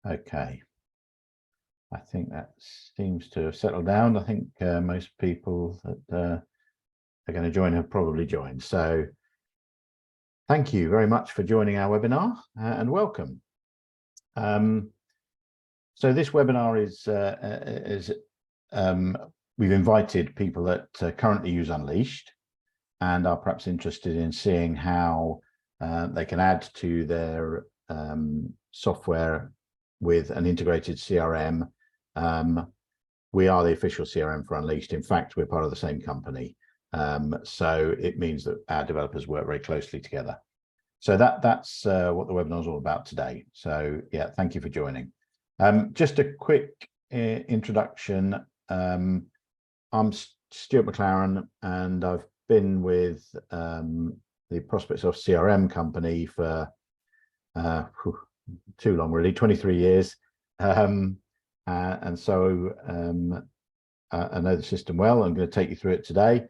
Okay. I think that seems to have settled down. I think most people that are going to join have probably joined. So thank you very much for joining our webinar and welcome. So this webinar is we've invited people that currently use Unleashed and are perhaps interested in seeing how they can add to their software with an integrated CRM. We are the official CRM for Unleashed. In fact, we're part of the same company. So it means that our developers work very closely together. So that's what the webinar is all about today. So yeah, thank you for joining. Just a quick introduction. I'm Stuart McLaren, and I've been with the Prospect CRM company for too long, really, 23 years. And so I know the system well. I'm going to take you through it today.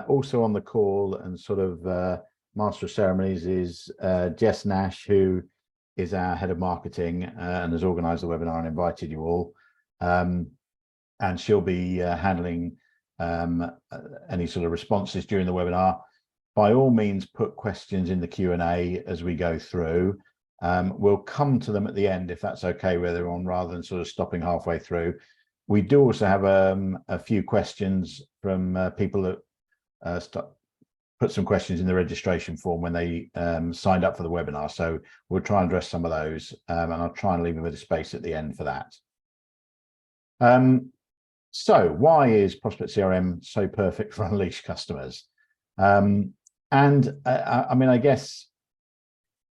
Also on the call and sort of master of ceremonies is Jess Nash, who is our head of marketing and has organized the webinar and invited you all. And she'll be handling any sort of responses during the webinar. By all means, put questions in the Q&A as we go through. We'll come to them at the end if that's okay with everyone, rather than sort of stopping halfway through. We do also have a few questions from people that put some questions in the registration form when they signed up for the webinar. So we'll try and address some of those, and I'll try and leave a bit of space at the end for that. So why is Prospect CRM so perfect for Unleashed customers? I mean, I guess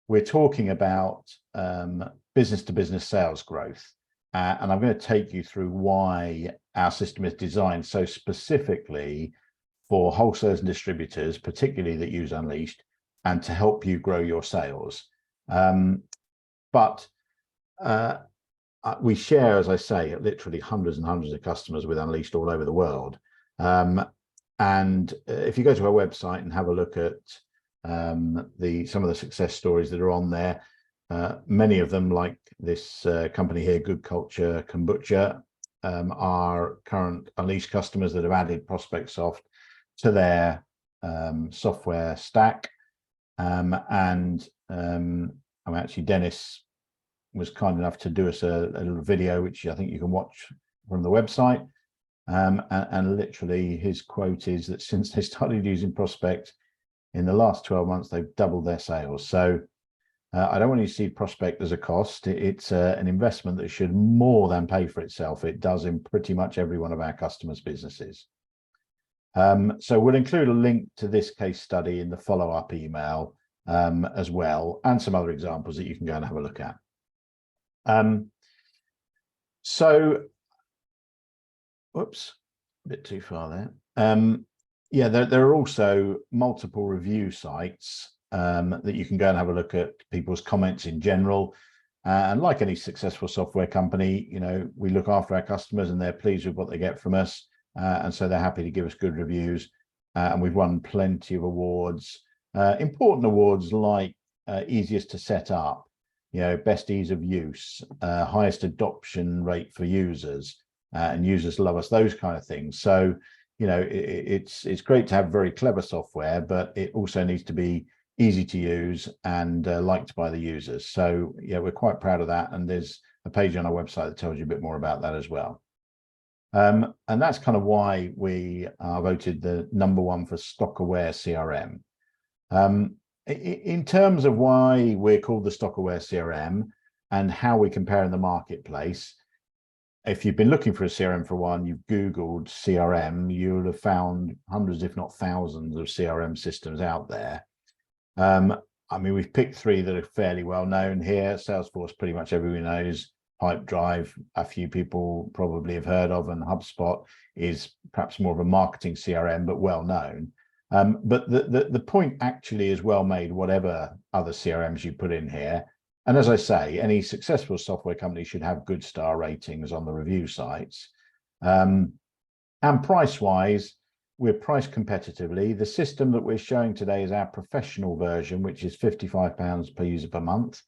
we're talking about business-to-business sales growth, and I'm going to take you through why our system is designed so specifically for wholesalers and distributors, particularly that use Unleashed, and to help you grow your sales. But we share, as I say, literally hundreds and hundreds of customers with Unleashed all over the world. And if you go to our website and have a look at some of the success stories that are on there, many of them, like this company here, Good Culture Kombucha, are current Unleashed customers that have added Prospect Soft to their software stack. Actually, Dennis was kind enough to do us a little video, which I think you can watch from the website. And literally his quote is that since they started using Prospect in the last 12 months, they've doubled their sales. So I don't want you to see Prospect as a cost. It's an investment that should more than pay for itself. It does in pretty much every one of our customers' businesses. So we'll include a link to this case study in the follow-up email as well, and some other examples that you can go and have a look at. Whoops, a bit too far there. Yeah, there are also multiple review sites that you can go and have a look at people's comments in general. And like any successful software company, you know, we look after our customers and they're pleased with what they get from us. And so they're happy to give us good reviews. And we've won plenty of awards, important awards like easiest to set up, you know, best ease of use, highest adoption rate for users, and users love us, those kind of things. So, you know, it's great to have very clever software, but it also needs to be easy to use and liked by the users. So yeah, we're quite proud of that. And there's a page on our website that tells you a bit more about that as well. And that's kind of why we are voted the #1 for stock aware CRM. In terms of why we're called the stock aware CRM and how we compare in the marketplace, if you've been looking for a CRM for one, you've Googled CRM, you'll have found hundreds, if not thousands, of CRM systems out there. I mean, we've picked 3 that are fairly well known here. Salesforce, pretty much everyone knows. Pipedrive, a few people probably have heard of, and HubSpot is perhaps more of a marketing CRM, but well known. But the point actually is well made, whatever other CRMs you put in here. And as I say, any successful software company should have good star ratings on the review sites. And price-wise, we're priced competitively. The system that we're showing today is our professional version, which is £55 per user per month.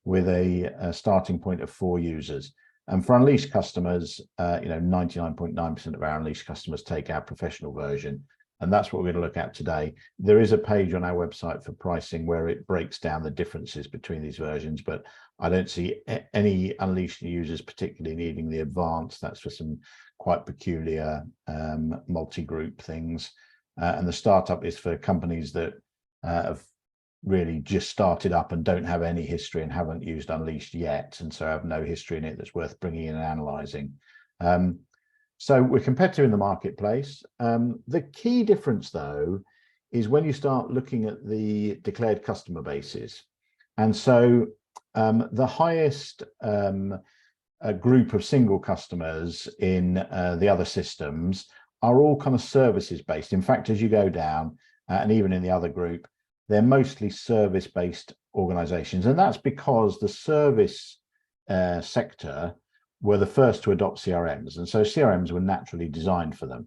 with a starting point of 4 users. And for Unleashed customers, 99.9% of our Unleashed customers take our professional version. And that's what we're going to look at today. There is a page on our website for pricing where it breaks down the differences between these versions, but I don't see any Unleashed users particularly needing the advanced. That's for some quite peculiar multi-group things. And the startup is for companies that have really just started up and don't have any history and haven't used Unleashed yet, and so have no history in it that's worth bringing in and analyzing. So we're competitive in the marketplace. The key difference, though, is when you start looking at the declared customer bases. And so the highest group of single customers in the other systems are all kind of services based. In fact, as you go down, and even in the other group, they're mostly service-based organizations. And that's because the service sector were the first to adopt CRMs. And so CRMs were naturally designed for them.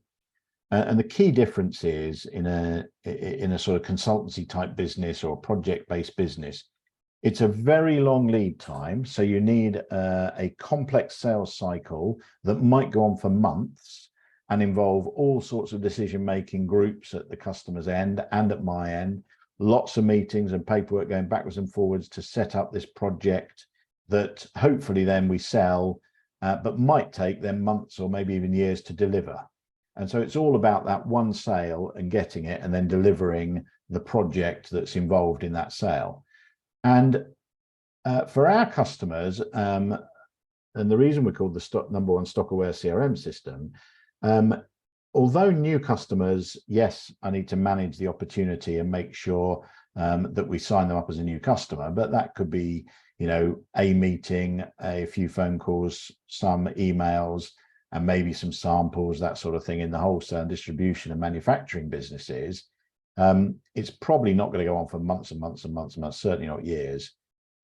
And the key difference is in a sort of consultancy type business or project-based business, it's a very long lead time. So you need a complex sales cycle that might go on for months and involve all sorts of decision-making groups at the customer's end and at my end. Lots of meetings and paperwork going backwards and forwards to set up this project that hopefully then we sell, but might take them months or maybe even years to deliver. And so it's all about that one sale and getting it and then delivering the project that's involved in that sale. And for our customers, and the reason we're called the #1 stock aware CRM system, although new customers, yes, I need to manage the opportunity and make sure that we sign them up as a new customer, but that could be, a meeting, a few phone calls, some emails, and maybe some samples, that sort of thing in the wholesale and distribution and manufacturing businesses. It's probably not going to go on for months and months and months and months, certainly not years.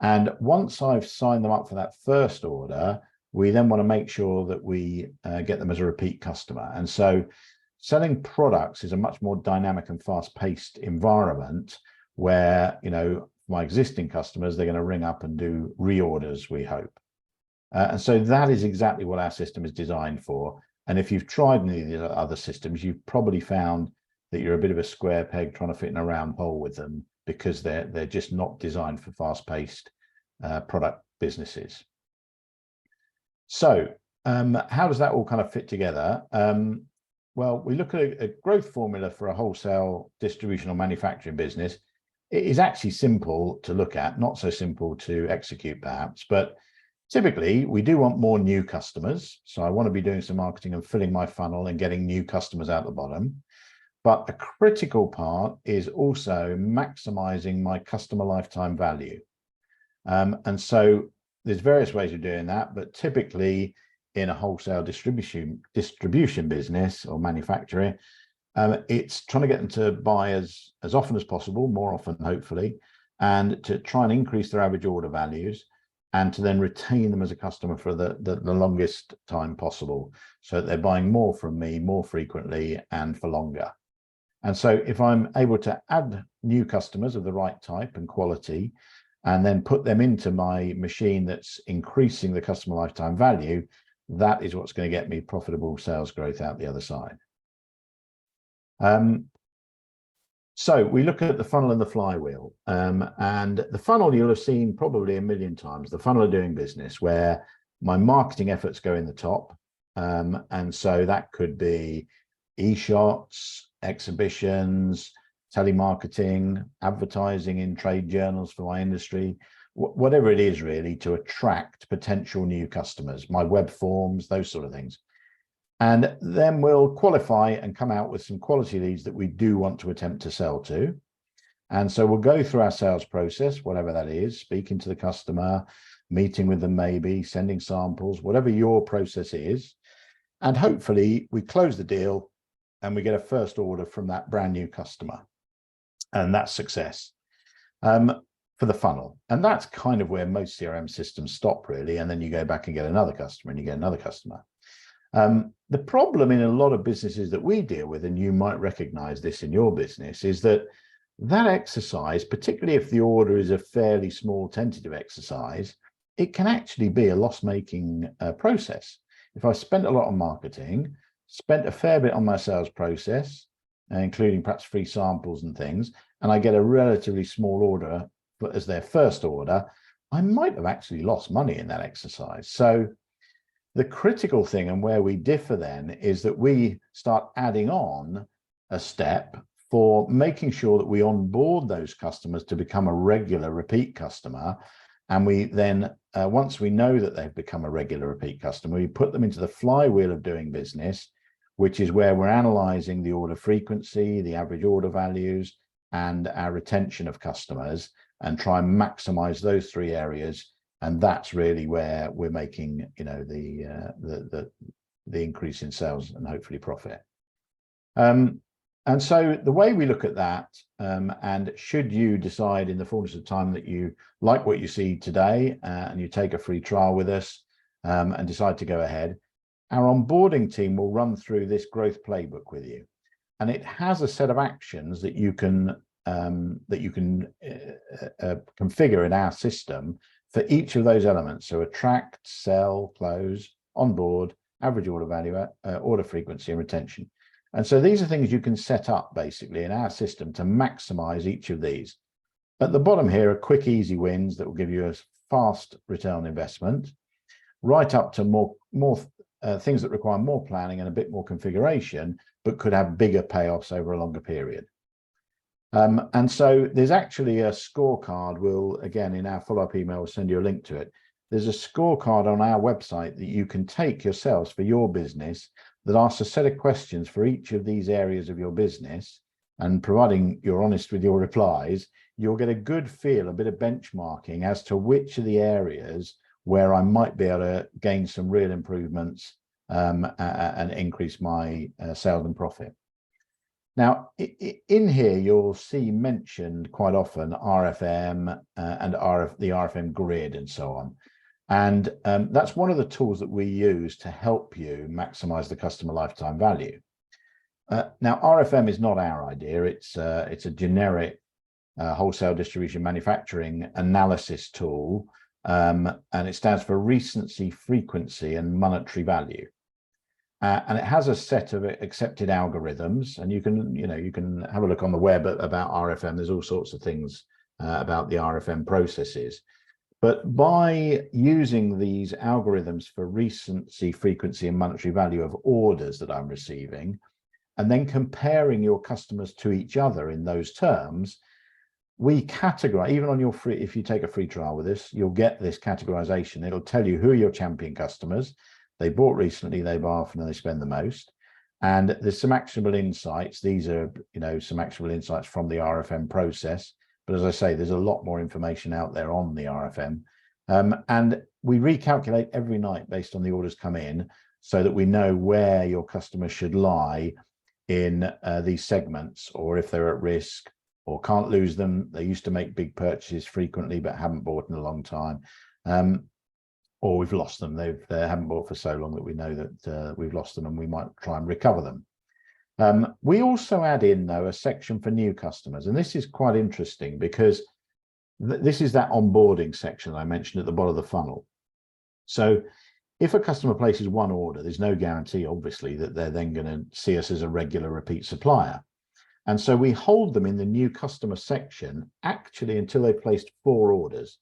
And once I've signed them up for that first order, we then want to make sure that we get them as a repeat customer. And so selling products is a much more dynamic and fast-paced environment where, my existing customers, they're going to ring up and do reorders, we hope. And so that is exactly what our system is designed for. And if you've tried any of the other systems, you've probably found that you're a bit of a square peg trying to fit in a round hole with them because they're just not designed for fast-paced product businesses. So how does that all kind of fit together? Well, we look at a growth formula for a wholesale distribution or manufacturing business. It is actually simple to look at, not so simple to execute perhaps, but typically we do want more new customers. So I want to be doing some marketing and filling my funnel and getting new customers out the bottom. But a critical part is also maximizing my customer lifetime value. And so there's various ways of doing that, but typically in a wholesale distribution business or manufacturer, it's trying to get them to buy as often as possible, more often, hopefully, and to try and increase their average order values and to then retain them as a customer for the longest time possible so that they're buying more from me more frequently and for longer. And so if I'm able to add new customers of the right type and quality, and then put them into my machine that's increasing the customer lifetime value, that is what's going to get me profitable sales growth out the other side. So we look at the funnel and the flywheel, and the funnel you'll have seen probably 1 million times, the funnel of doing business, where my marketing efforts go in the top. And so that could be e-shots, exhibitions, telemarketing, advertising in trade journals for my industry, whatever it is really to attract potential new customers, my web forms, those sort of things. And then we'll qualify and come out with some quality leads that we do want to attempt to sell to. And so we'll go through our sales process, whatever that is, speaking to the customer, meeting with them maybe, sending samples, whatever your process is. And hopefully we close the deal and we get a first order from that brand new customer. And that's success for the funnel. And that's kind of where most CRM systems stop, really. And then you go back and get another customer and you get another customer. The problem in a lot of businesses that we deal with, and you might recognize this in your business, is that That exercise, particularly if the order is a fairly small tentative exercise, it can actually be a loss-making process. If I spent a lot on marketing, spent a fair bit on my sales process, including perhaps free samples and things, and I get a relatively small order as their first order, I might have actually lost money in that exercise. So the critical thing, and where we differ then, is that we start adding on a step for making sure that we onboard those customers to become a regular repeat customer. And we then, once we know that they've become a regular repeat customer, we put them into the flywheel of doing business, which is where we're analyzing the order frequency, the average order values, and our retention of customers, and try and maximize those three areas. And that's really where we're making, you know, the increase in sales and hopefully profit. And so the way we look at that, and should you decide in the fullness of time that you like what you see today, and you take a free trial with us, and decide to go ahead, our onboarding team will run through this growth playbook with you. And it has a set of actions that you can configure in our system for each of those elements. So attract, sell, close, onboard, average order value, order frequency, and retention. And so these are things you can set up basically in our system to maximize each of these. At the bottom here are quick, easy wins that will give you a fast return on investment, right up to more things that require more planning and a bit more configuration, but could have bigger payoffs over a longer period. And so there's actually a scorecard. We'll, again, in our follow-up email, we'll send you a link to it. There's a scorecard on our website that you can take yourselves for your business that asks a set of questions for each of these areas of your business. And providing you're honest with your replies, you'll get a good feel, a bit of benchmarking as to which of the areas where I might be able to gain some real improvements and increase my sales and profit. Now, in here, you'll see mentioned quite often RFM and the RFM grid and so on. And that's one of the tools that we use to help you maximize the customer lifetime value. Now, RFM is not our idea. It's a generic wholesale distribution manufacturing analysis tool, and it stands for recency, frequency, and monetary value. And it has a set of accepted algorithms, and you can have a look on the web about RFM. There's all sorts of things about the RFM processes. But by using these algorithms for recency, frequency, and monetary value of orders that I'm receiving, and then comparing your customers to each other in those terms, we categorize, even on your free, if you take a free trial with us, you'll get this categorization. It'll tell you who are your champion customers. They bought recently, they buy often, and they spend the most. And there's some actionable insights. These are, some actionable insights from the RFM process. But as I say, there's a lot more information out there on the RFM. And we recalculate every night based on the orders come in so that we know where your customers should lie in these segments, or if they're at risk or can't lose them. They used to make big purchases frequently, but haven't bought in a long time. Or we've lost them. They haven't bought for so long that we know that we've lost them and we might try and recover them. We also add in, though, a section for new customers. And this is quite interesting because this is that onboarding section I mentioned at the bottom of the funnel. So if a customer places one order, there's no guarantee, obviously, that they're then going to see us as a regular repeat supplier. And so we hold them in the new customer section actually until they've placed 4 orders.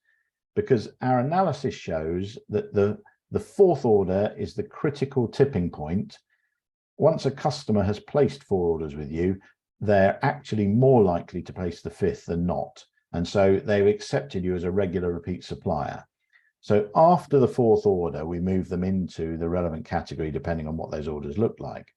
Because our analysis shows that the 4th order is the critical tipping point. Once a customer has placed 4 orders with you, they're actually more likely to place the 5th than not. And so they've accepted you as a regular repeat supplier. So after the 4th order, we move them into the relevant category, depending on what those orders look like.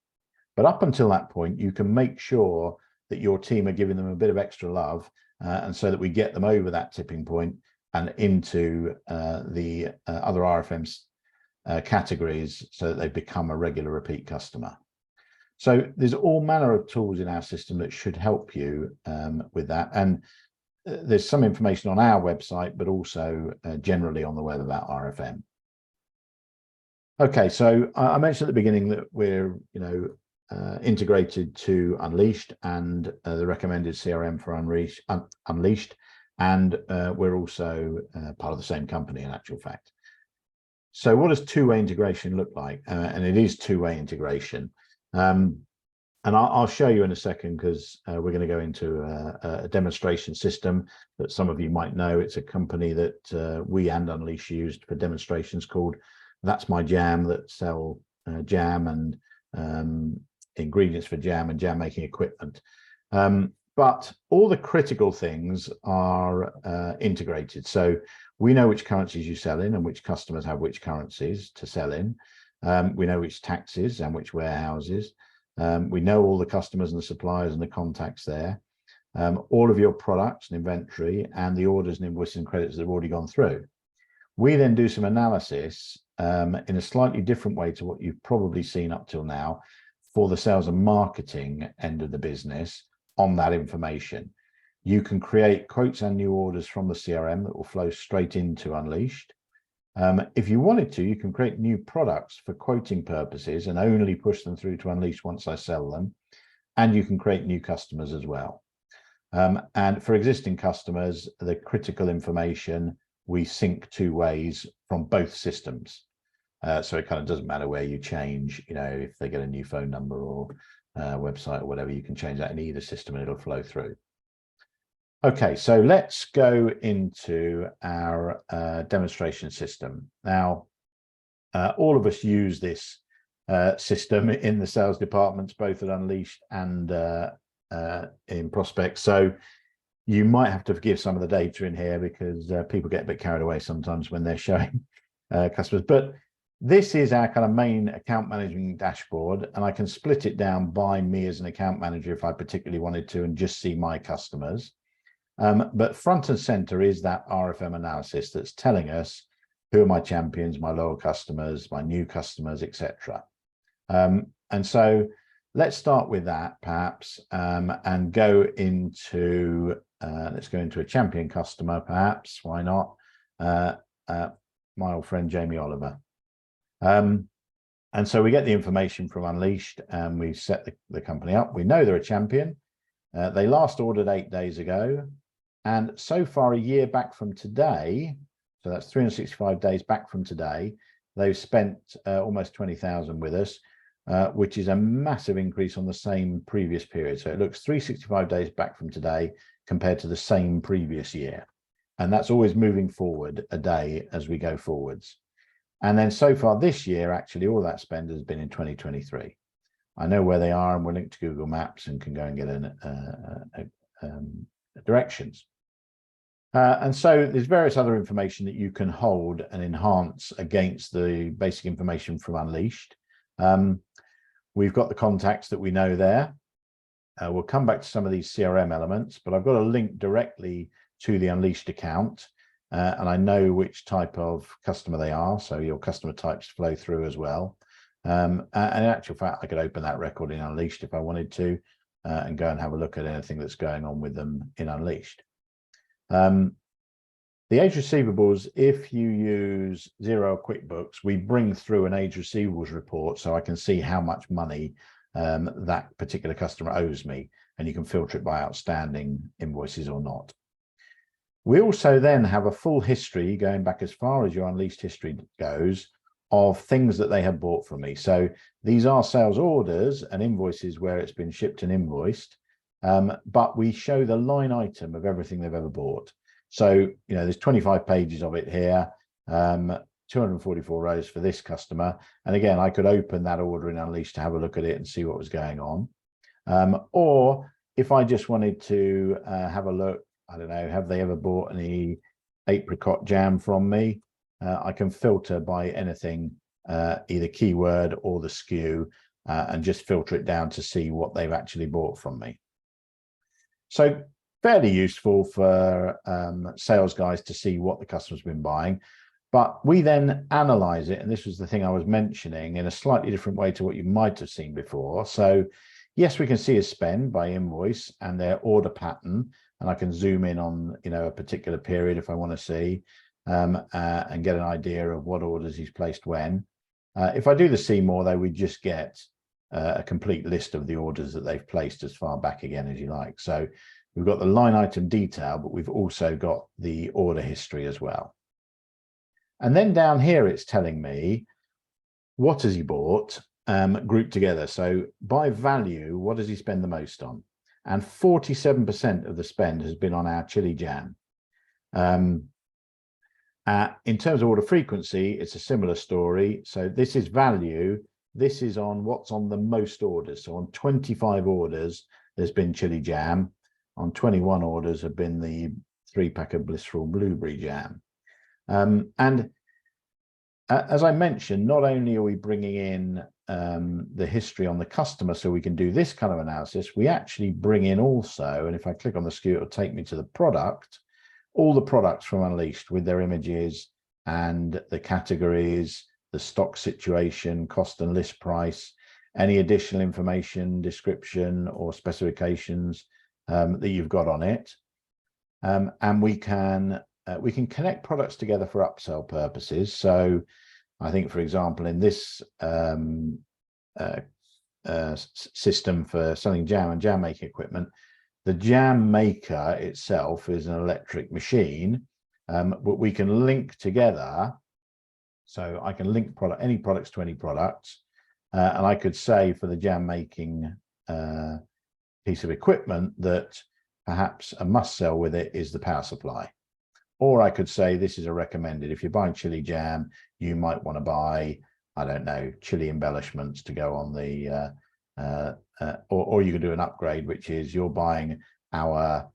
But up until that point, you can make sure that your team are giving them a bit of extra love, and so that we get them over that tipping point and into the other RFM categories so that they become a regular repeat customer. So there's all manner of tools in our system that should help you with that. And there's some information on our website, but also generally on the web about RFM. Okay, so I mentioned at the beginning that we're, integrated to Unleashed and the recommended CRM for Unleashed, and we're also part of the same company in actual fact. So what does two-way integration look like? And it is two-way integration. And I'll show you in a second, because we're going to go into a demonstration system that some of you might know. It's a company that we and Unleash used for demonstrations called That's My Jam, that sell jam and ingredients for jam and jam making equipment. But all the critical things are integrated. So we know which currencies you sell in and which customers have which currencies to sell in. We know which taxes and which warehouses. We know all the customers and the suppliers and the contacts there, all of your products and inventory, and the orders and invoices and credits that have already gone through. We then do some analysis in a slightly different way to what you've probably seen up till now for the sales and marketing end of the business on that information. You can create quotes and new orders from the CRM that will flow straight into Unleashed. If you wanted to, you can create new products for quoting purposes and only push them through to Unleashed once I sell them. And you can create new customers as well. And for existing customers, the critical information we sync two ways from both systems. So it kind of doesn't matter where you change, you know, if they get a new phone number or website or whatever, you can change that in either system and it'll flow through. Okay, so let's go into our demonstration system. Now, all of us use this system in the sales departments, both at Unleashed and in Prospect. So you might have to forgive some of the data in here because people get a bit carried away sometimes when they're showing customers. But this is our kind of main account management dashboard, and I can split it down by me as an account manager if I particularly wanted to and just see my customers. But front and center is that RFM analysis that's telling us who are my champions, my loyal customers, my new customers, etc. And so let's start with that perhaps, and go into, let's go into a champion customer perhaps, why not? My old friend, Jamie Oliver. And so we get the information from Unleashed and we set the company up. We know they're a champion. They last ordered 8 days ago. And so far, a year back from today, so that's 365 days back from today, they've spent almost 20,000 with us, which is a massive increase on the same previous period. So it looks 365 days back from today compared to the same previous year. And that's always moving forward a day as we go forwards. And then so far this year, actually, all that spend has been in 2023. I know where they are and we're linked to Google Maps and can go and get directions. And so there's various other information that you can hold and enhance against the basic information from Unleashed. We've got the contacts that we know there. We'll come back to some of these CRM elements, but I've got a link directly to the Unleashed account, and I know which type of customer they are, so your customer types flow through as well. And in actual fact, I could open that record in Unleashed if I wanted to, and go and have a look at anything that's going on with them in Unleashed. The age receivables, if you use Xero QuickBooks, we bring through an age receivables report so I can see how much money that particular customer owes me, and you can filter it by outstanding invoices or not. We also then have a full history going back as far as your Unleashed history goes of things that they have bought from me. So these are sales orders and invoices where it's been shipped and invoiced. But we show the line item of everything they've ever bought. So, you know, there's 25 pages of it here, 244 rows for this customer. And again, I could open that order in Unleashed to have a look at it and see what was going on. Or if I just wanted to have a look, I don't know, have they ever bought any apricot jam from me? I can filter by anything, either keyword or the SKU, and just filter it down to see what they've actually bought from me. So fairly useful for sales guys to see what the customer's been buying. But we then analyze it, and this was the thing I was mentioning, in a slightly different way to what you might have seen before. So yes, we can see a spend by invoice and their order pattern, and I can zoom in on, you know, a particular period if I want to see, and get an idea of what orders he's placed when. If I do the see more, though, we just get a complete list of the orders that they've placed as far back again as you like. So we've got the line item detail, but we've also got the order history as well. And then down here, it's telling me what has he bought grouped together. So by value, what does he spend the most on? And 47% of the spend has been on our chili jam. In terms of order frequency, it's a similar story. So this is value. This is on what's on the most orders. So on 25 orders, there's been chili jam. On 21 orders have been the 3-pack of blissful blueberry jam. And as I mentioned, not only are we bringing in the history on the customer so we can do this kind of analysis, we actually bring in also, and if I click on the SKU, it'll take me to the product, all the products from Unleashed with their images and the categories, the stock situation, cost and list price, any additional information, description or specifications that you've got on it. And we can connect products together for upsell purposes. So I think, for example, in this system for selling jam and jam making equipment, the jam maker itself is an electric machine, but we can link together. So I can link any products to any products. And I could say for the jam making piece of equipment that perhaps a must sell with it is the power supply. Or I could say this is a recommended. If you're buying chili jam, you might want to buy, I don't know, chili embellishments to go on the, or you could do an upgrade, which is you're buying our,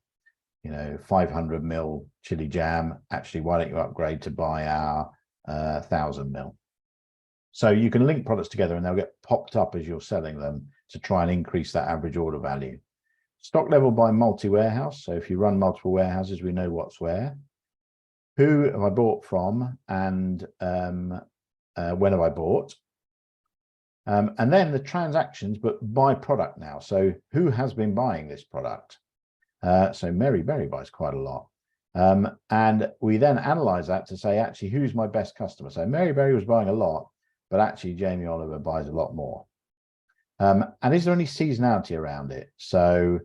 500 ml chili jam. Actually, why don't you upgrade to buy our 1000 ml? So you can link products together and they'll get popped up as you're selling them to try and increase that average order value. Stock level by multi-warehouse. So if you run multiple warehouses, we know what's where. Who have I bought from and when have I bought? And then the transactions, but by product now. So who has been buying this product? So Mary Berry buys quite a lot. And we then analyze that to say, actually, who's my best customer? So Mary Berry was buying a lot, but actually Jamie Oliver buys a lot more. And is there any seasonality around it? So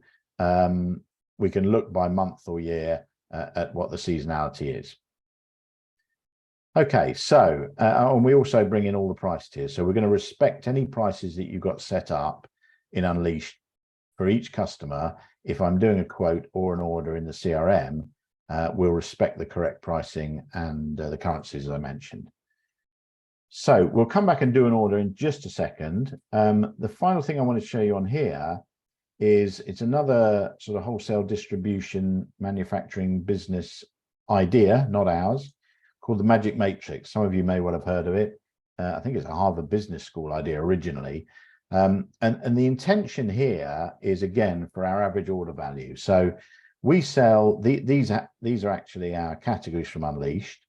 we can look by month or year at what the seasonality is. Okay, so and we also bring in all the price tiers. So we're going to respect any prices that you've got set up in Unleashed for each customer. If I'm doing a quote or an order in the CRM, we'll respect the correct pricing and the currencies, as I mentioned. So we'll come back and do an order in just a second. The final thing I want to show you on here is it's another sort of wholesale distribution manufacturing business idea, not ours, called the Magic Matrix. Some of you may well have heard of it. I think it's a Harvard Business School idea originally. And the intention here is, again, for our average order value. So we sell, these are actually our categories from Unleashed.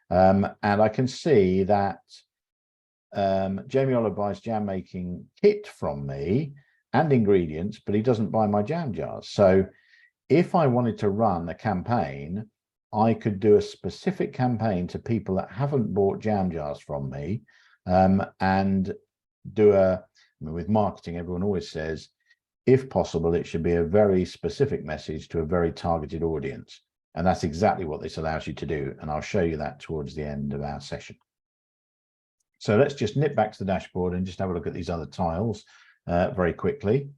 And I can see that Jamie Oliver buys jam making kit from me and ingredients, but he doesn't buy my jam jars. So if I wanted to run a campaign, I could do a specific campaign to people that haven't bought jam jars from me, and do with marketing, everyone always says, if possible, it should be a very specific message to a very targeted audience. And that's exactly what this allows you to do. And I'll show you that towards the end of our session. So let's just nip back to the dashboard and just have a look at these other tiles very quickly.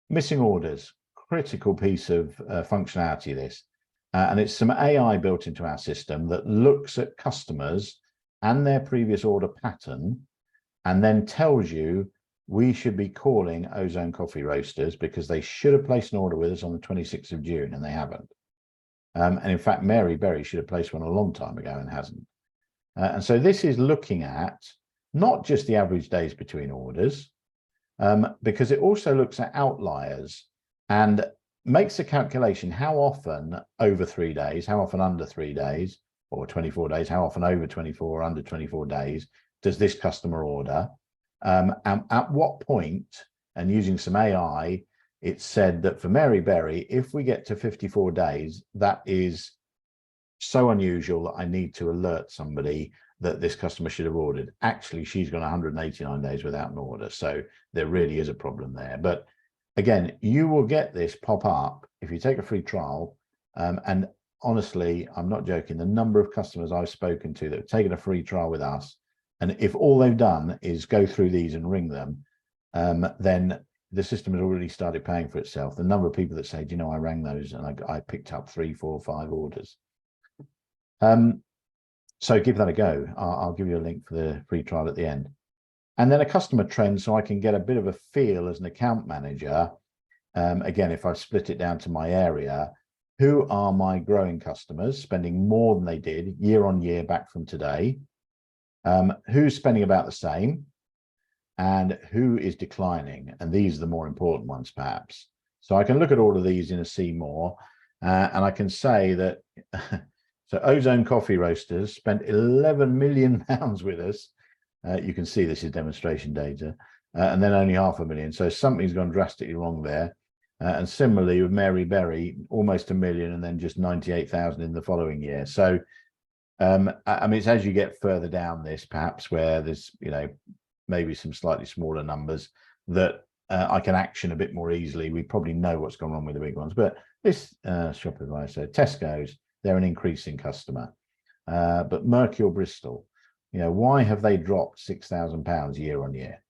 Missing orders, critical piece of functionality, this. And it's some AI built into our system that looks at customers and their previous order pattern and then tells you we should be calling Ozone Coffee Roasters because they should have placed an order with us on the 26th of June and they haven't. And in fact, Mary Berry should have placed one a long time ago and hasn't. And so this is looking at not just the average days between orders, because it also looks at outliers and makes a calculation how often over 3 days, how often under 3 days, or 24 days, how often over 24 or under 24 days does this customer order, and at what point, and using some AI, it's said that for Mary Berry, if we get to 54 days, that is so unusual that I need to alert somebody that this customer should have ordered. Actually, she's gone 189 days without an order. So there really is a problem there. But again, you will get this pop up if you take a free trial. And honestly, I'm not joking. The number of customers I've spoken to that have taken a free trial with us, and if all they've done is go through these and ring them, then the system has already started paying for itself. The number of people that say, do you know, I rang those and I picked up 3, 4, 5 orders. So give that a go. I'll give you a link for the free trial at the end. And then a customer trend, so I can get a bit of a feel as an account manager. Again, if I split it down to my area, who are my growing customers spending more than they did year on year back from today? Who's spending about the same? And who is declining? And these are the more important ones, perhaps. So I can look at all of these in a see more, and I can say that so Ozone Coffee Roasters spent £11 million with us. You can see this is demonstration data, and then only £500,000. So something's gone drastically wrong there. And similarly with Mary Berry, almost £1 million, and then just 98,000 in the following year. So I mean, it's as you get further down this, perhaps where there's, you know, maybe some slightly smaller numbers that I can action a bit more easily. We probably know what's gone wrong with the big ones. But this Shopify, so Tesco's, they're an increasing customer. But Mercure Bristol, you know, why have they dropped £6,000 year on year?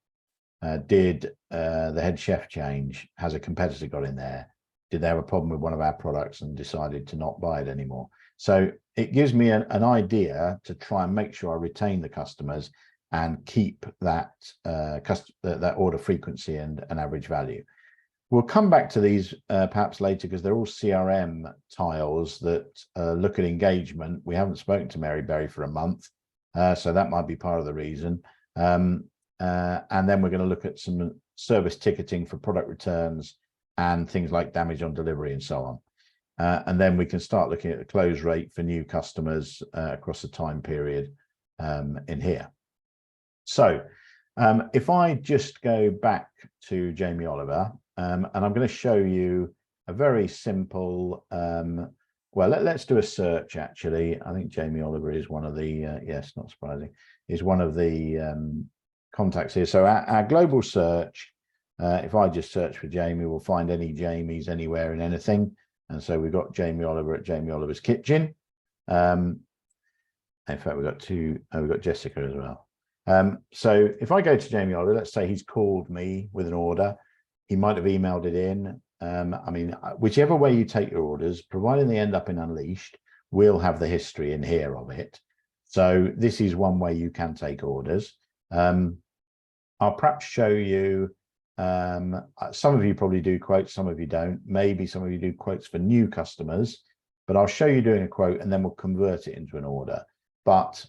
Did the head chef change? Has a competitor got in there? Did they have a problem with one of our products and decided to not buy it anymore? So it gives me an idea to try and make sure I retain the customers and keep that that order frequency and average value. We'll come back to these perhaps later, because they're all CRM tiles that look at engagement. We haven't spoken to Mary Berry for a month, so that might be part of the reason. And then we're going to look at some service ticketing for product returns and things like damage on delivery and so on. And then we can start looking at the close rate for new customers across the time period in here. So if I just go back to Jamie Oliver, and I'm going to show you a very simple, well, let's do a search actually. I think Jamie Oliver is one of the, yes, not surprising, is one of the contacts here. So our global search, if I just search for Jamie, we'll find any Jamies anywhere in anything. And so we've got Jamie Oliver at Jamie Oliver's Kitchen. In fact, we've got two, we've got Jessica as well. So if I go to Jamie Oliver, let's say he's called me with an order. He might have emailed it in. I mean, whichever way you take your orders, providing they end up in Unleashed, we'll have the history in here of it. So this is one way you can take orders. I'll perhaps show you, some of you probably do quotes, some of you don't. Maybe some of you do quotes for new customers, but I'll show you doing a quote and then we'll convert it into an order. But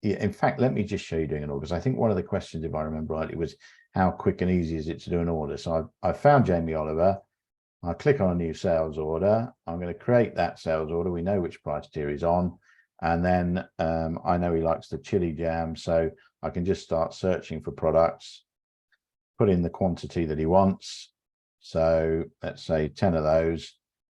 in fact, let me just show you doing an order, because I think one of the questions, if I remember rightly, was how quick and easy is it to do an order? So I've found Jamie Oliver. I click on a new sales order. I'm going to create that sales order. We know which price tier he's on. And then I know he likes the chili jam. So I can just start searching for products, put in the quantity that he wants. So let's say 10 of those,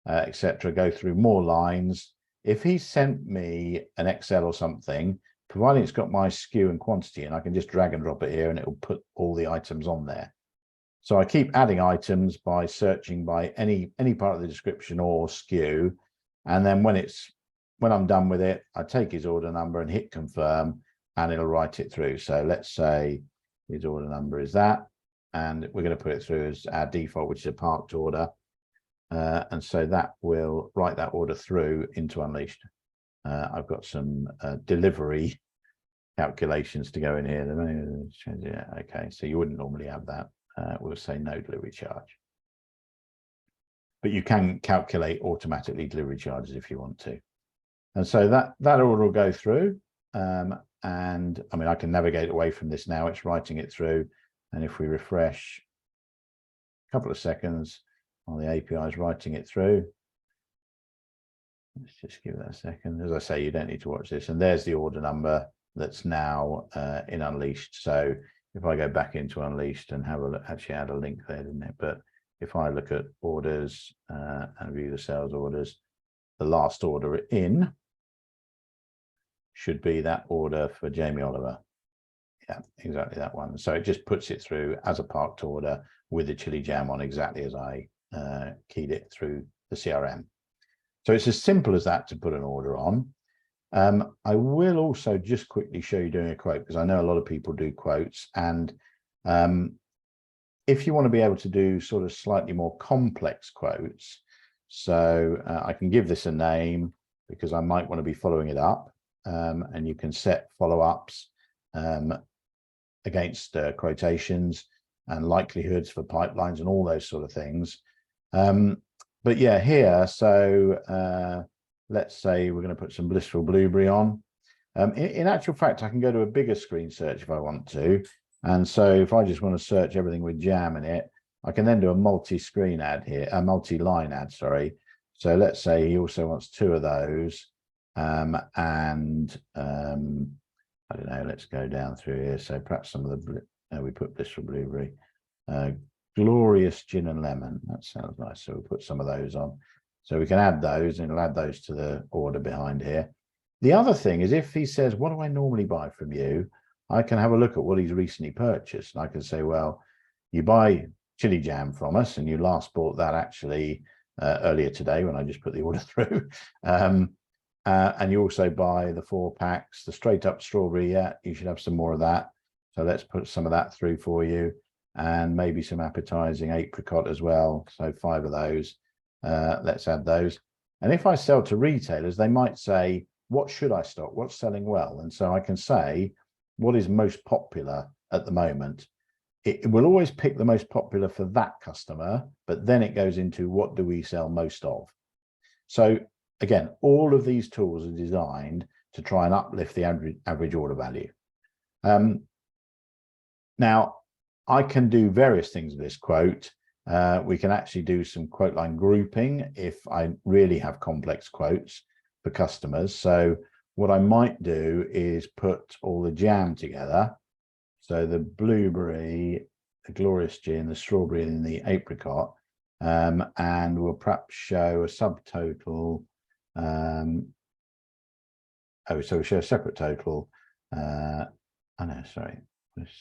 etc. Go through more lines. If he sent me an Excel or something, providing it's got my SKU and quantity, and I can just drag and drop it here and it will put all the items on there. So I keep adding items by searching by any part of the description or SKU. And then when I'm done with it, I take his order number and hit confirm, and it'll write it through. So let's say his order number is that, and we're going to put it through as our default, which is a parked order. And so that will write that order through into Unleashed. I've got some delivery calculations to go in here. Yeah, okay, so you wouldn't normally have that. We'll say no delivery charge. But you can calculate automatically delivery charges if you want to. And so that order will go through. And I mean, I can navigate away from this now. It's writing it through. And if we refresh a couple of seconds while the API is writing it through, let's just give that a second. As I say, you don't need to watch this. And there's the order number that's now in Unleashed. So if I go back into Unleashed and have a look, actually add a link there, didn't it? But if I look at orders and view the sales orders, the last order in should be that order for Jamie Oliver. Yeah, exactly that one. So it just puts it through as a parked order with the chili jam on, exactly as I keyed it through the CRM. So it's as simple as that to put an order on. I will also just quickly show you doing a quote, because I know a lot of people do quotes, and if you want to be able to do sort of slightly more complex quotes, so I can give this a name because I might want to be following it up, and you can set follow-ups against quotations and likelihoods for pipelines and all those sort of things. But yeah, here, so let's say we're going to put some blissful blueberry on. In actual fact, I can go to a bigger screen search if I want to. And so if I just want to search everything with jam in it, I can then do a multi-screen ad here, a multi-line ad, sorry. So let's say he also wants 2 of those. I don't know, let's go down through here. So perhaps some of the, we put blissful blueberry, glorious gin and lemon. That sounds nice. So we'll put some of those on. So we can add those, and it'll add those to the order behind here. The other thing is, if he says, what do I normally buy from you? I can have a look at what he's recently purchased. And I can say, well, you buy chili jam from us, and you last bought that actually earlier today when I just put the order through. And you also buy the 4 packs, the straight up strawberry. Yeah, you should have some more of that. So let's put some of that through for you, and maybe some appetizing apricot as well. So 5 of those. Let's add those. And if I sell to retailers, they might say, what should I stock? What's selling well? And so I can say, what is most popular at the moment? It will always pick the most popular for that customer, but then it goes into what do we sell most of? So again, all of these tools are designed to try and uplift the average order value. Now, I can do various things with this quote. We can actually do some quote line grouping if I really have complex quotes for customers. So what I might do is put all the jam together. So the blueberry, the glorious gin, the strawberry, and the apricot, and we'll perhaps show a subtotal. So we'll show a separate total. Oh no, sorry.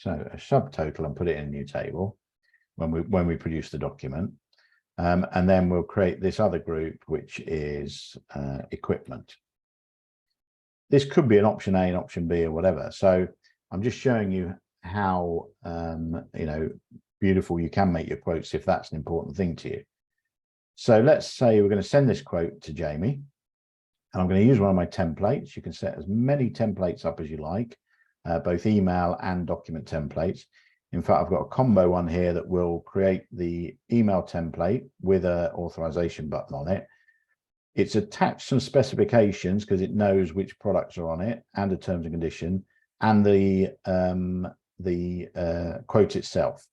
So a subtotal and put it in a new table when we produce the document. And then we'll create this other group, which is equipment. This could be an option A, an option B, or whatever. So I'm just showing you how beautiful you can make your quotes if that's an important thing to you. So let's say we're going to send this quote to Jamie, and I'm going to use one of my templates. You can set as many templates up as you like, both email and document templates. In fact, I've got a combo one here that will create the email template with an authorization button on it. It's attached some specifications because it knows which products are on it, and a terms and condition, and the quote itself.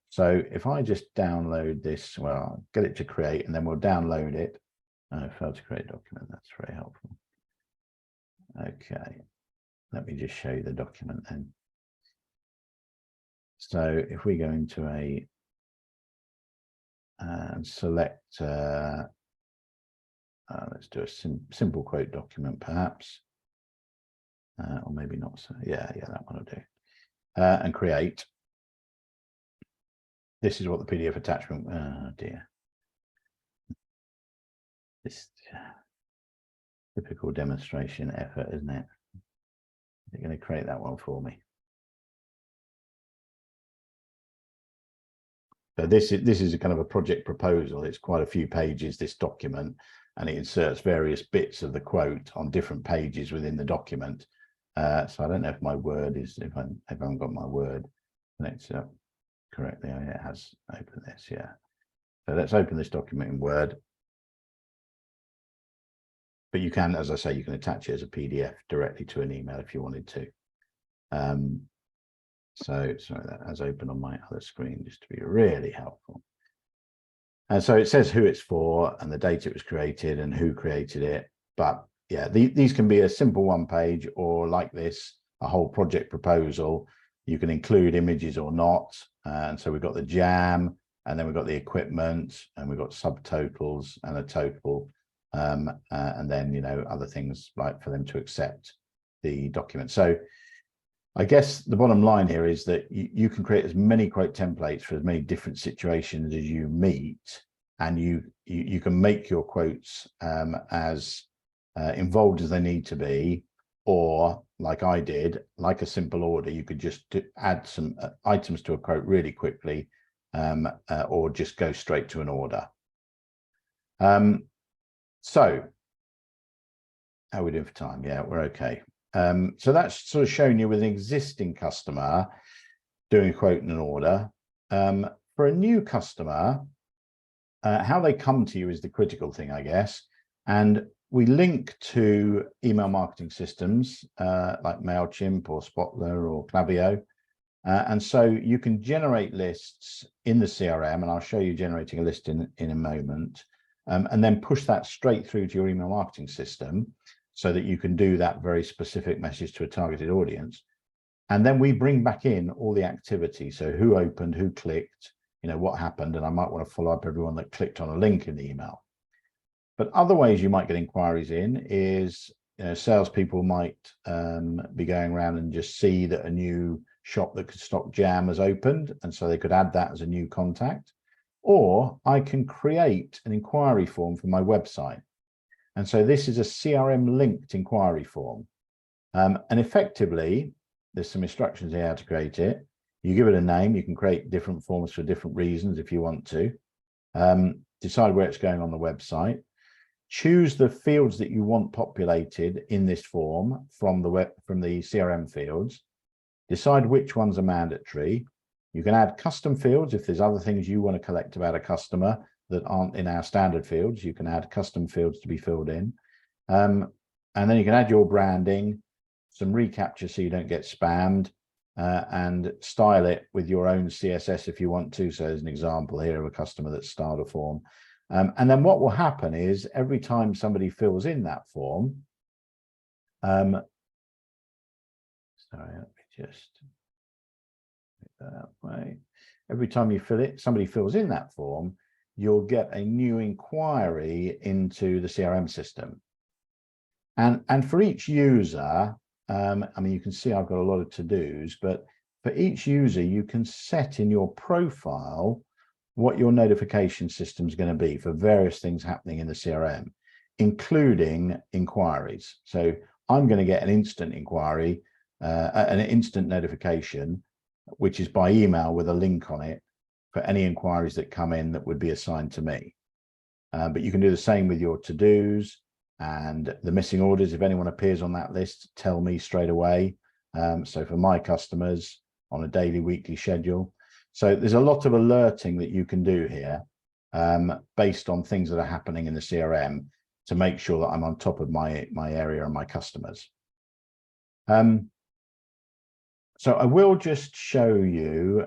So if I just download this, well, I'll get it to create, and then we'll download it. I failed to create a document. That's very helpful. Okay, let me just show you the document then. So if we go into a select, let's do a simple quote document, perhaps, or maybe not. So yeah, that one will do. And create. This is what the PDF attachment. Oh dear, this typical demonstration effort, isn't it? They're going to create that one for me. So this is a kind of a project proposal. It's quite a few pages, this document, and it inserts various bits of the quote on different pages within the document. So I don't know if my Word is, if I haven't got my Word connected up correctly. Oh, yeah, it has opened this, yeah. So let's open this document in Word. But you can, as I say, you can attach it as a PDF directly to an email if you wanted to. So sorry, that has opened on my other screen just to be really helpful. And so it says who it's for and the date it was created and who created it. But yeah, these can be a simple one page, or like this, a whole project proposal. You can include images or not. And so we've got the jam, and then we've got the equipment, and we've got subtotals and a total. And then, other things like for them to accept the document. So I guess the bottom line here is that you can create as many quote templates for as many different situations as you meet, and you can make your quotes as involved as they need to be, or like I did, like a simple order, you could just add some items to a quote really quickly, or just go straight to an order. So how are we doing for time? Yeah, we're okay. So that's sort of shown you with an existing customer doing a quote and an order. For a new customer, how they come to you is the critical thing, I guess. And we link to email marketing systems like MailChimp or Spotler or Klaviyo. And so you can generate lists in the CRM, and I'll show you generating a list in a moment, and then push that straight through to your email marketing system so that you can do that very specific message to a targeted audience. And then we bring back in all the activity. So who opened, who clicked, what happened, and I might want to follow up everyone that clicked on a link in the email. But other ways you might get inquiries in is, salespeople might be going around and just see that a new shop that could stock jam has opened, and so they could add that as a new contact. Or I can create an inquiry form for my website. And so this is a CRM linked inquiry form. And effectively, there's some instructions here how to create it. You give it a name. You can create different forms for different reasons if you want to. Decide where it's going on the website. Choose the fields that you want populated in this form from the CRM fields. Decide which ones are mandatory. You can add custom fields if there's other things you want to collect about a customer that aren't in our standard fields. You can add custom fields to be filled in. And then you can add your branding, some reCAPTCHA so you don't get spammed, and style it with your own CSS if you want to. So there's an example here of a customer that styled a form. And then what will happen is every time somebody fills in that form, sorry, let me just make that that way. Every time you fill it, somebody fills in that form, you'll get a new inquiry into the CRM system. And for each user, I mean, you can see I've got a lot of to-dos, but for each user, you can set in your profile what your notification system is going to be for various things happening in the CRM, including inquiries. So I'm going to get an instant inquiry, an instant notification, which is by email with a link on it for any inquiries that come in that would be assigned to me. But you can do the same with your to-dos and the missing orders. If anyone appears on that list, tell me straight away. So for my customers on a daily, weekly schedule. So there's a lot of alerting that you can do here based on things that are happening in the CRM to make sure that I'm on top of my area and my customers. So I will just show you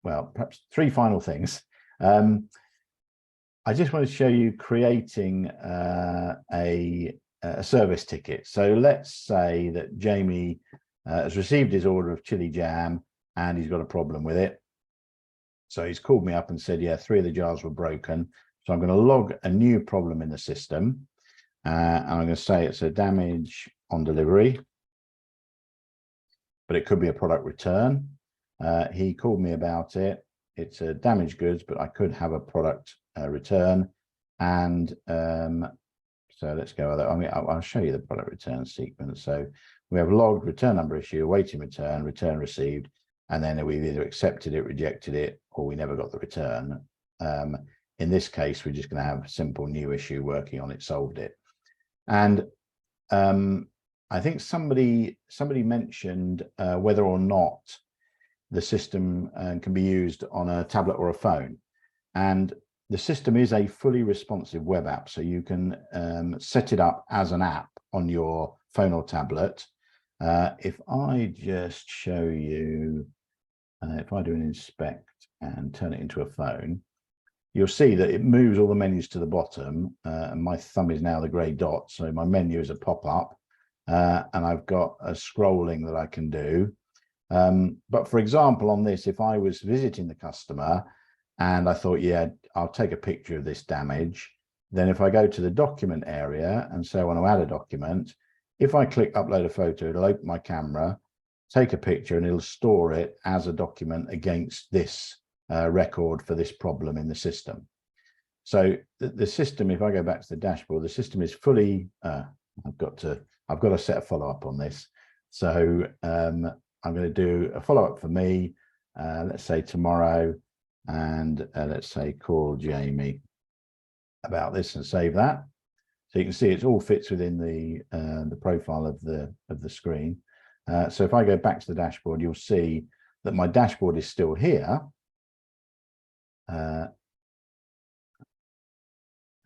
perhaps three final things. I just want to show you creating a service ticket. So let's say that Jamie has received his order of chili jam and he's got a problem with it. So he's called me up and said, yeah, 3 of the jars were broken. So I'm going to log a new problem in the system. And I'm going to say it's a damage on delivery, but it could be a product return. He called me about it. It's a damaged goods, but I could have a product return. And so let's go with that. I mean, I'll show you the product return sequence. So we have logged return number issue, awaiting return, return received, and then we've either accepted it, rejected it, or we never got the return. In this case, we're just going to have simple new issue, working on it, solved it. And I think somebody mentioned whether or not the system can be used on a tablet or a phone. And the system is a fully responsive web app, so you can set it up as an app on your phone or tablet. If I just show you, if I do an inspect and turn it into a phone, you'll see that it moves all the menus to the bottom, and my thumb is now the grey dot, so my menu is a pop-up, and I've got a scrolling that I can do. But for example, on this, if I was visiting the customer and I thought, yeah, I'll take a picture of this damage, Then if I go to the document area and say I want to add a document, if I click upload a photo, it'll open my camera, take a picture, and it'll store it as a document against this record for this problem in the system. So the system, if I go back to the dashboard, the system is fully, I've got to set a follow-up on this. So I'm going to do a follow-up for me, let's say tomorrow, and let's say call Jamie about this and save that. So you can see it all fits within the profile of the screen. So if I go back to the dashboard, you'll see that my dashboard is still here.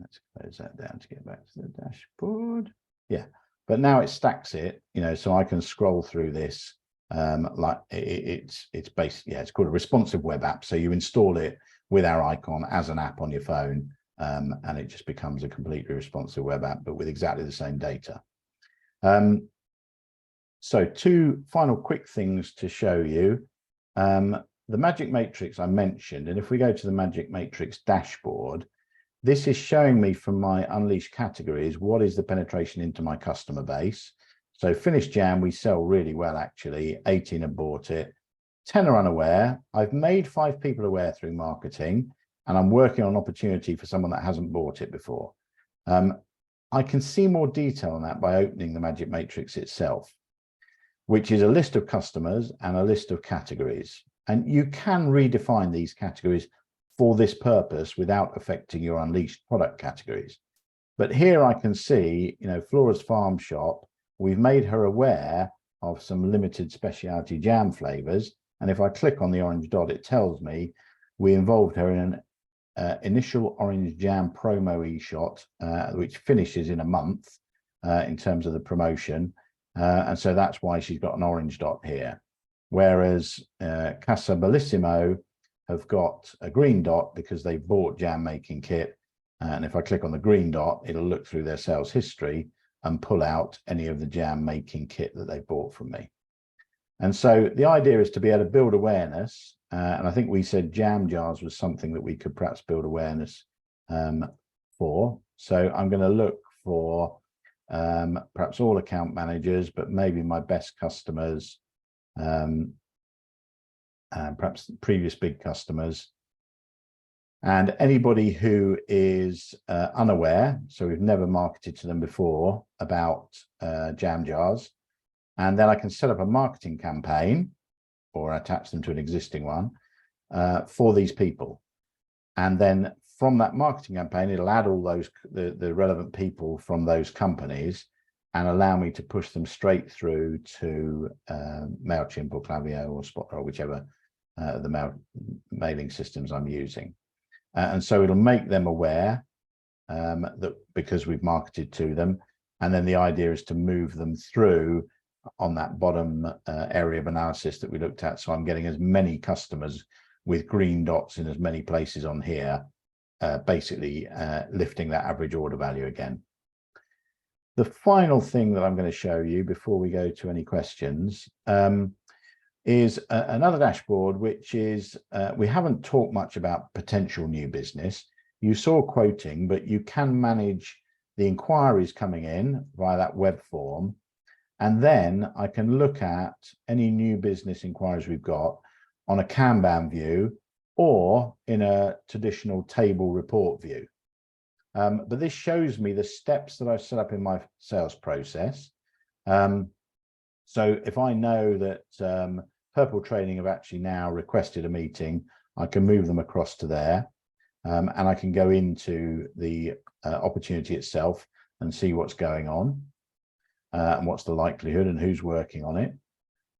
Let's close that down to get back to the dashboard. Yeah, but now it stacks it, so I can scroll through this. Like it's basically, it's called a responsive web app. So you install it with our icon as an app on your phone, and it just becomes a completely responsive web app, but with exactly the same data. So two final quick things to show you. The Magic Matrix I mentioned, and if we go to the Magic Matrix dashboard, this is showing me from my Unleashed categories, what is the penetration into my customer base. So finished jam, we sell really well, actually. 18 have bought it. 10 are unaware. I've made 5 people aware through marketing, and I'm working on an opportunity for someone that hasn't bought it before. I can see more detail on that by opening the Magic Matrix itself, which is a list of customers and a list of categories. And you can redefine these categories for this purpose without affecting your Unleashed product categories. But here I can see, Flora's Farm Shop, we've made her aware of some limited specialty jam flavors. And if I click on the orange dot, it tells me we involved her in an initial orange jam promo e-shot, which finishes in a month in terms of the promotion. And so that's why she's got an orange dot here. Whereas Casa Bellissimo have got a green dot because they bought jam making kit. And if I click on the green dot, it'll look through their sales history and pull out any of the jam making kit that they bought from me. And so the idea is to be able to build awareness. And I think we said jam jars was something that we could perhaps build awareness for. So I'm going to look for perhaps all account managers, but maybe my best customers, perhaps previous big customers, and anybody who is unaware, so we've never marketed to them before about jam jars. And then I can set up a marketing campaign or attach them to an existing one for these people. And then from that marketing campaign, it'll add all those the relevant people from those companies and allow me to push them straight through to MailChimp or Klaviyo or Spot or whichever the mailing systems I'm using. And so it'll make them aware that because we've marketed to them. And then the idea is to move them through on that bottom area of analysis that we looked at. So I'm getting as many customers with green dots in as many places on here, basically lifting that average order value again. The final thing that I'm going to show you before we go to any questions is another dashboard, which is, we haven't talked much about potential new business. You saw quoting, but you can manage the inquiries coming in via that web form. And then I can look at any new business inquiries we've got on a Kanban view or in a traditional table report view. But this shows me the steps that I've set up in my sales process. So if I know that Purple Training have actually now requested a meeting, I can move them across to there, and I can go into the opportunity itself and see what's going on. And what's the likelihood and who's working on it.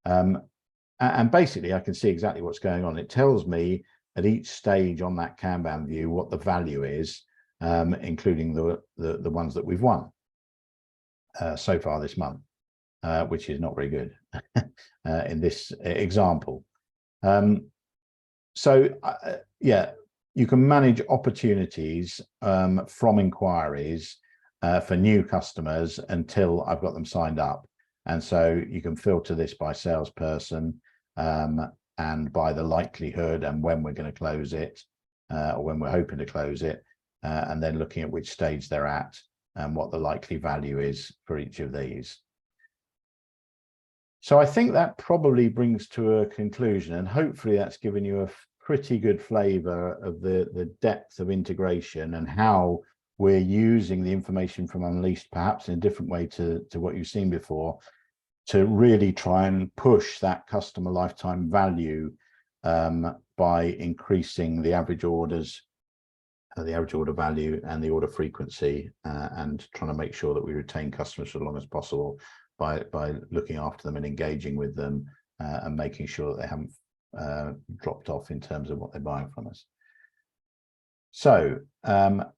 And basically, I can see exactly what's going on. It tells me at each stage on that Kanban view what the value is, including the ones that we've won so far this month, which is not very good in this example. Yeah, you can manage opportunities from inquiries for new customers until I've got them signed up. And so you can filter this by salesperson and by the likelihood and when we're going to close it or when we're hoping to close it. and then looking at which stage they're at and what the likely value is for each of these. So I think that probably brings to a conclusion, and hopefully that's given you a pretty good flavor of the depth of integration and how we're using the information from Unleashed, perhaps in a different way to what you've seen before, to really try and push that customer lifetime value by increasing the average orders, the average order value and the order frequency, and trying to make sure that we retain customers for as long as possible by looking after them and engaging with them, and making sure that they haven't dropped off in terms of what they're buying from us. So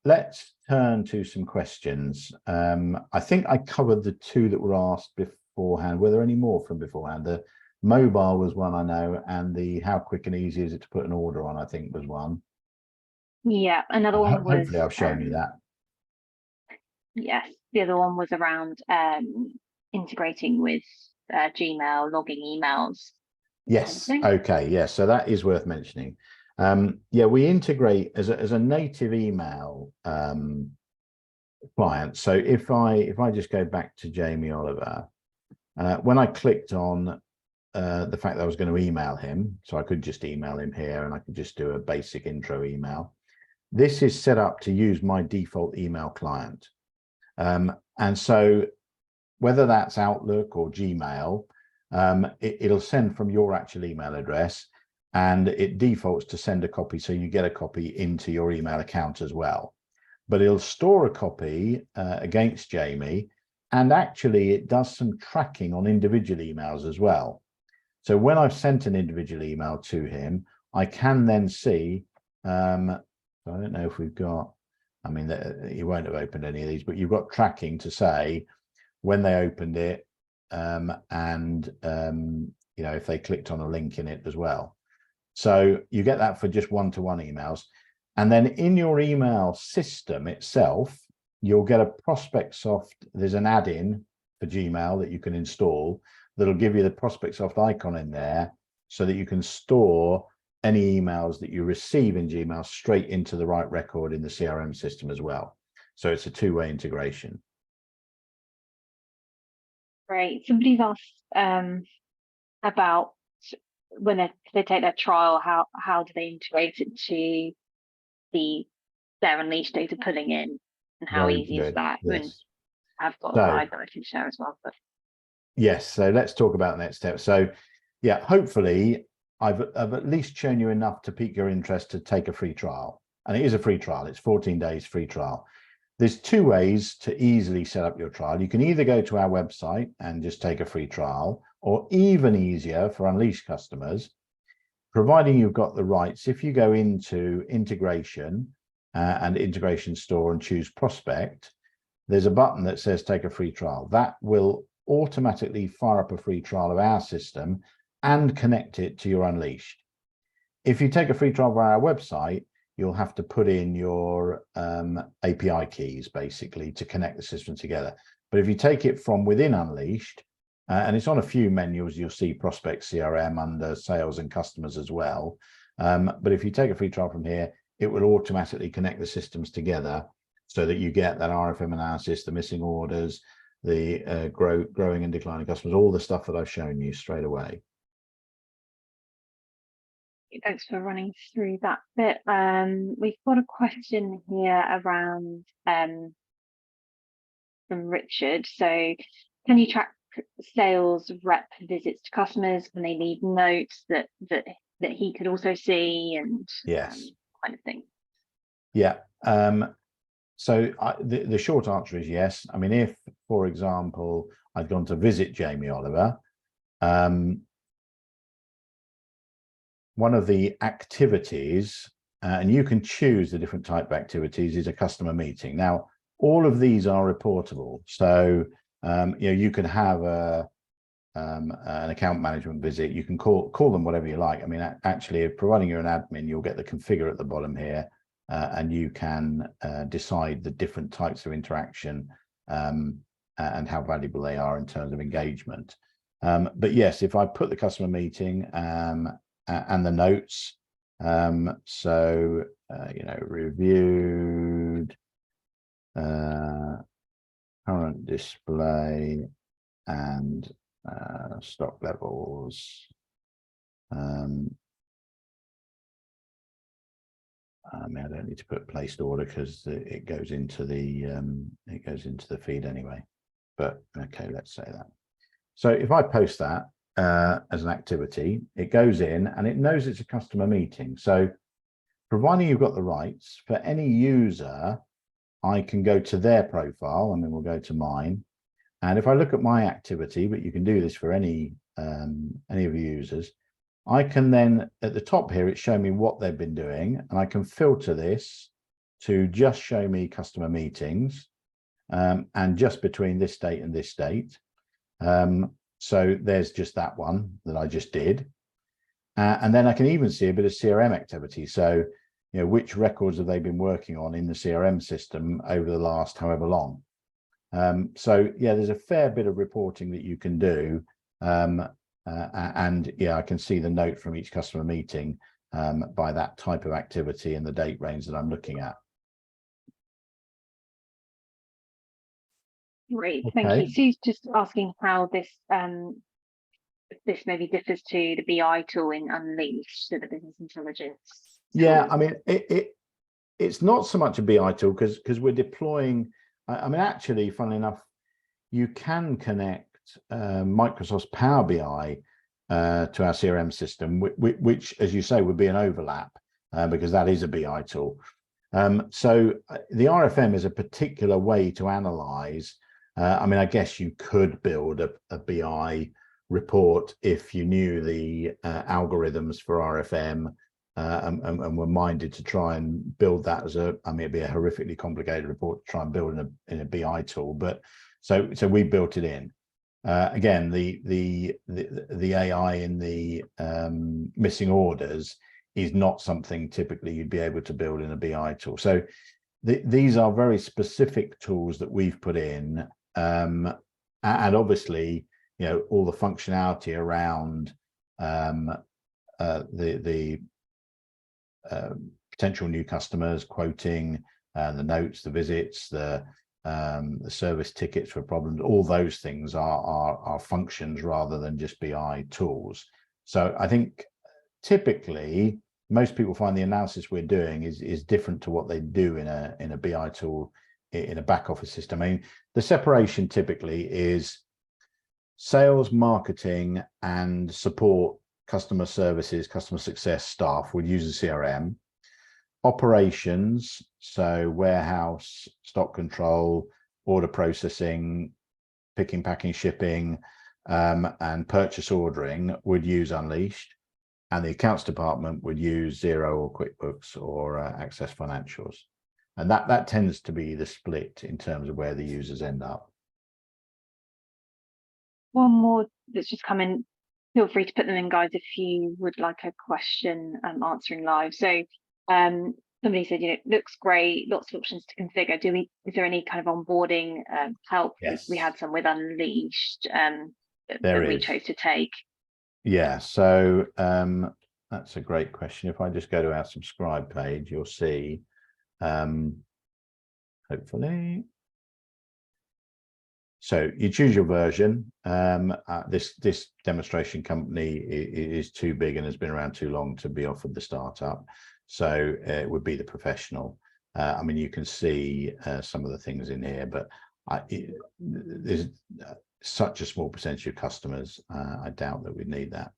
let's turn to some questions. I think I covered the two that were asked beforehand. Were there any more from beforehand? The mobile was one, I know, and the how quick and easy is it to put an order on, I think, was one. Yeah, another one was, hopefully I've shown you that. Yes, the other one was around integrating with Gmail, logging emails. Yes. Okay. Yes. So that is worth mentioning. Yeah, we integrate as a native email client. So if I just go back to Jamie Oliver, when I clicked on the fact that I was going to email him, so I could just email him here, and I could just do a basic intro email. This is set up to use my default email client, and so whether that's Outlook or Gmail, it'll send from your actual email address, and it defaults to send a copy, so you get a copy into your email account as well. But it'll store a copy against Jamie, and actually it does some tracking on individual emails as well. So when I've sent an individual email to him, I can then see, I don't know if we've got, I mean, he won't have opened any of these, but you've got tracking to say when they opened it, and you know, if they clicked on a link in it as well. So you get that for just one-to-one emails. And then in your email system itself, you'll get a Prospect Soft. There's an add-in for Gmail that you can install that'll give you the Prospect Soft icon in there, so that you can store any emails that you receive in Gmail straight into the right record in the CRM system as well. So it's a two-way integration. Great. Somebody's asked about when they take their trial, how do they integrate it to their Unleashed data pulling in, and how Very easy good. is that? Yes. And I've got a slide that I can share as well. But yes, so let's talk about the next step. So yeah, hopefully I've at least shown you enough to pique your interest to take a free trial. And it is a free trial. It's 14 days free trial. There's two ways to easily set up your trial. You can either go to our website and just take a free trial, or even easier for Unleashed customers, providing you've got the rights, if you go into integration and integration store and choose Prospect, there's a button that says take a free trial. That will automatically fire up a free trial of our system and connect it to your Unleashed. If you take a free trial via our website, you'll have to put in your API keys basically to connect the system together. But if you take it from within Unleashed, and it's on a few menus, you'll see Prospect CRM under sales and customers as well. But if you take a free trial from here, it will automatically connect the systems together so that you get that RFM analysis, the missing orders, the growing and declining customers, all the stuff that I've shown you straight away. thanks for running through that bit. We've got a question here around from Richard. So can you track sales rep visits to customers? Can they leave notes that he could also see, and yes, kind of thing? Yeah. So the short answer is yes. I mean, if, for example, I'd gone to visit Jamie Oliver, one of the activities, and you can choose the different type of activities, is a customer meeting. Now, all of these are reportable. So, you know, you can have an account management visit. You can call them whatever you like. I mean, actually, providing you're an admin, you'll get the configure at the bottom here, and you can decide the different types of interaction and how valuable they are in terms of engagement. But yes, if I put the customer meeting and the notes, so you know, review current display and stock levels. I don't need to put placed order because it goes into the feed anyway. But okay, let's say that. So if I post that as an activity, it goes in and it knows it's a customer meeting. So providing you've got the rights, for any user, I can go to their profile and then we'll go to mine. And if I look at my activity, but you can do this for any of your users, I can then, at the top here, it's showing me what they've been doing, and I can filter this to just show me customer meetings, and just between this date and this date. So there's just that one that I just did. And then I can even see a bit of CRM activity. So, which records have they been working on in the CRM system over the last however long? So yeah, there's a fair bit of reporting that you can do. And yeah, I can see the note from each customer meeting by that type of activity and the date range that I'm looking at. Great, Okay. thank you. Sue's just asking how this this maybe differs to the BI tool in Unleashed, so the business intelligence tool. Yeah, I mean, it's not so much a BI tool because we're deploying. I mean, actually, funnily enough, you can connect Microsoft's Power BI to our CRM system, which, as you say, would be an overlap because that is a BI tool. So the RFM is a particular way to analyze. I mean, I guess you could build a BI report if you knew the algorithms for RFM and were minded to try and build that as a, I mean, it'd be a horrifically complicated report to try and build in a BI tool, but so we built it in. Again, the AI in the missing orders is not something typically you'd be able to build in a BI tool. So these are very specific tools that we've put in, and obviously, all the functionality around the potential new customers, quoting, the notes, the visits, the service tickets for problems, all those things are functions rather than just BI tools. So I think typically most people find the analysis we're doing is different to what they do in a BI tool in a back office system. I mean, the separation typically is sales, marketing, and support, customer services, customer success staff would use a CRM. Operations, so warehouse, stock control, order processing, picking, packing, shipping, and purchase ordering would use Unleashed. And the accounts department would use Xero or QuickBooks or Access Financials. And that tends to be the split in terms of where the users end up. One more that's just come in. Feel free to put them in, guys, if you would like a question answering live. So somebody said, it looks great, lots of options to configure. Is there any kind of onboarding help? Yes. We had some with Unleashed that we chose to take. Yeah, so that's a great question. If I just go to our subscribe page, you'll see, hopefully. So you choose your version. This demonstration company is too big and has been around too long to be offered the startup. So it would be the professional. I mean, you can see some of the things in here, but there's such a small percentage of customers. I doubt that we need that.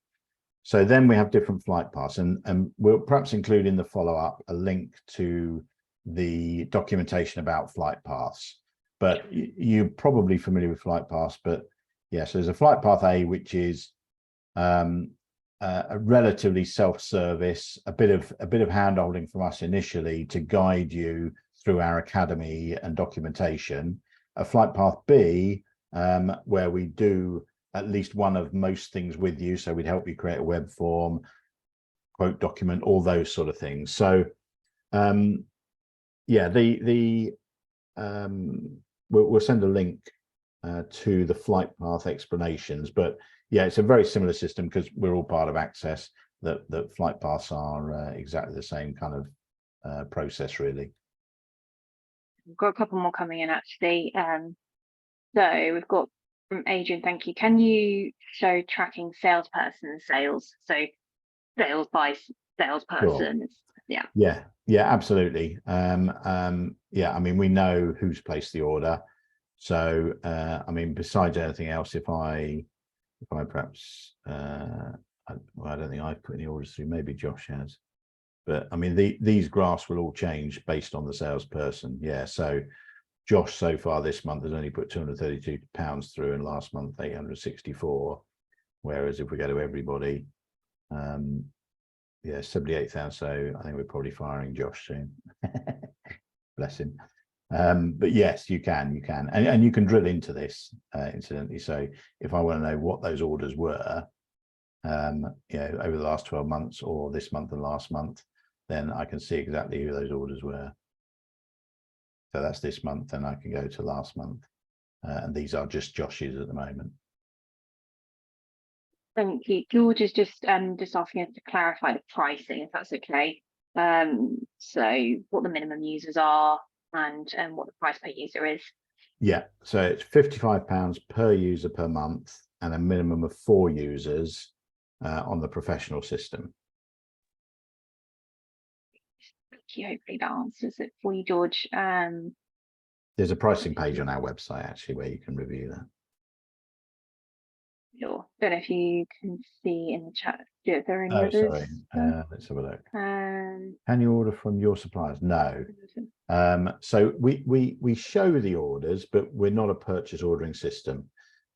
So then we have different flight paths, and we'll perhaps include in the follow-up a link to the documentation about flight paths. But you're probably familiar with flight paths, but yes, there's a flight path A, which is a relatively self-service, a bit of hand-holding from us initially to guide you through our academy and documentation. A flight path B, where we do at least one of most things with you, so we'd help you create a web form, quote document, all those sort of things. So yeah, we'll send a link to the flight path explanations, but yeah, it's a very similar system because we're all part of Access. That flight paths are exactly the same kind of process, really. We've got a couple more coming in actually. So we've got from Adrian, thank you. Can you show tracking salesperson sales? So sales by salesperson. Yeah. Yeah, absolutely. Yeah, I mean, we know who's placed the order. So, I mean, besides anything else, if I perhaps, well, I don't think I've put any orders through, maybe Josh has, but I mean, these graphs will all change based on the salesperson. Yeah. So Josh so far this month has only put £232 through, and last month 864. Whereas if we go to everybody, yeah, 78,000. So I think we're probably firing Josh soon. Bless him. But yes, you can, and you can drill into this incidentally. So if I want to know what those orders were, you know, over the last 12 months or this month and last month, then I can see exactly who those orders were. So that's this month, and I can go to last month, and these are just Josh's at the moment. Thank you. George is just asking us to clarify the pricing, if that's okay. So what the minimum users are and what the price per user is. Yeah, so it's £55 per user per month, and a minimum of 4 users on the professional system. Thank you. Hopefully that answers it for you, George. There's a pricing page on our website actually where you can review that. Sure. Don't know if you can see in the chat. Do if there are any others. Sorry. Let's have a look. Can you order from your suppliers? No. So we show the orders, but we're not a purchase ordering system.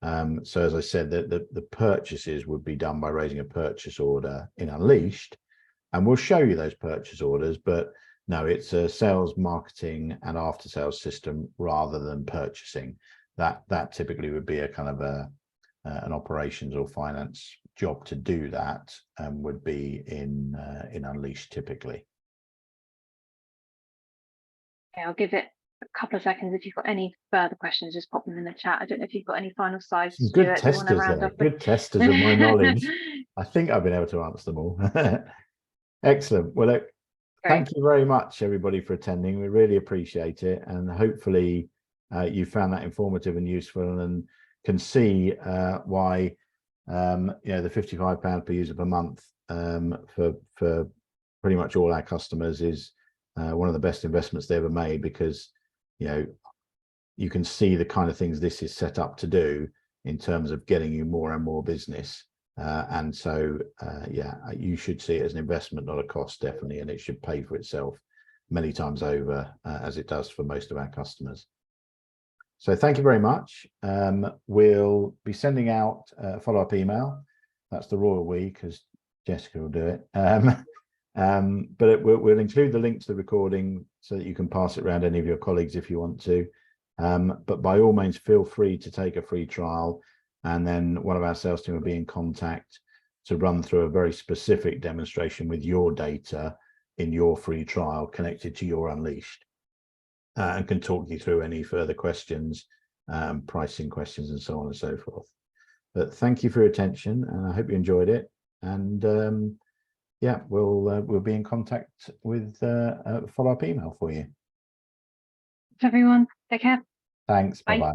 So as I said, the purchases would be done by raising a purchase order in Unleashed, and we'll show you those purchase orders, but no, it's a sales, marketing and after sales system rather than purchasing. That typically would be a kind of an operations or finance job to do that, and would be in Unleashed typically. Okay, I'll give it a couple of seconds. If you've got any further questions, just pop them in the chat. I don't know if you've got any final slides. Some good testers there, good testers of my knowledge. I think I've been able to answer them all. Excellent. Well, look, thank you very much, everybody, for attending. We really appreciate it, and hopefully you found that informative and useful, and can see why you know, the £55 per user per month for pretty much all our customers is one of the best investments they ever made, because you know, you can see the kind of things this is set up to do in terms of getting you more and more business. And so, yeah, you should see it as an investment, not a cost, definitely, and it should pay for itself many times over, as it does for most of our customers. So thank you very much. We'll be sending out a follow-up email. That's the royal we, because Jessica will do it. But we'll include the link to the recording so that you can pass it around any of your colleagues if you want to. But by all means, feel free to take a free trial, and then one of our sales team will be in contact to run through a very specific demonstration with your data in your free trial connected to your Unleashed, and can talk you through any further questions, pricing questions, and so on and so forth. But thank you for your attention, and I hope you enjoyed it. And yeah, we'll be in contact with a follow-up email for you. Everyone, take care. Thanks. Bye-bye.